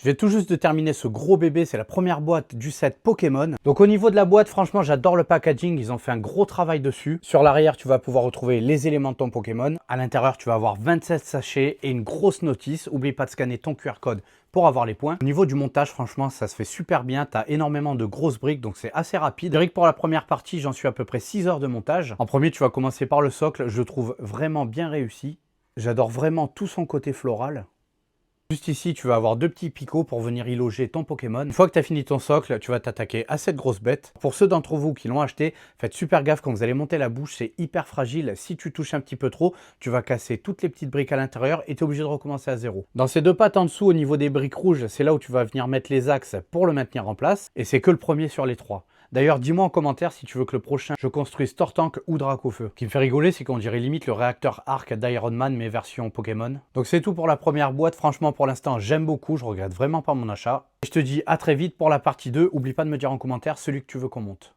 Je viens tout juste de terminer ce gros bébé, c'est la première boîte du set Pokémon. Donc au niveau de la boîte, franchement, j'adore le packaging, ils ont fait un gros travail dessus. Sur l'arrière, tu vas pouvoir retrouver les éléments de ton Pokémon. À l'intérieur, tu vas avoir 27 sachets et une grosse notice. N'oublie pas de scanner ton QR code pour avoir les points. Au niveau du montage, franchement, ça se fait super bien. Tu as énormément de grosses briques, donc c'est assez rapide. Je dirais que pour la première partie, j'en suis à peu près 6 heures de montage. En premier, tu vas commencer par le socle. Je le trouve vraiment bien réussi. J'adore vraiment tout son côté floral. Juste ici, tu vas avoir deux petits picots pour venir y loger ton Pokémon. Une fois que tu as fini ton socle, tu vas t'attaquer à cette grosse bête. Pour ceux d'entre vous qui l'ont acheté, faites super gaffe quand vous allez monter la bouche, c'est hyper fragile. Si tu touches un petit peu trop, tu vas casser toutes les petites briques à l'intérieur et tu es obligé de recommencer à zéro. Dans ces deux pattes en dessous, au niveau des briques rouges, c'est là où tu vas venir mettre les axes pour le maintenir en place. Et c'est que le premier sur les trois. D'ailleurs, dis-moi en commentaire si tu veux que le prochain, je construise Tortank ou Dracofeu. Ce qui me fait rigoler, c'est qu'on dirait limite le réacteur Arc d'Iron Man, mais version Pokémon. Donc c'est tout pour la première boîte. Franchement, pour l'instant, j'aime beaucoup. Je regrette vraiment pas mon achat. Et je te dis à très vite pour la partie 2. Oublie pas de me dire en commentaire celui que tu veux qu'on monte.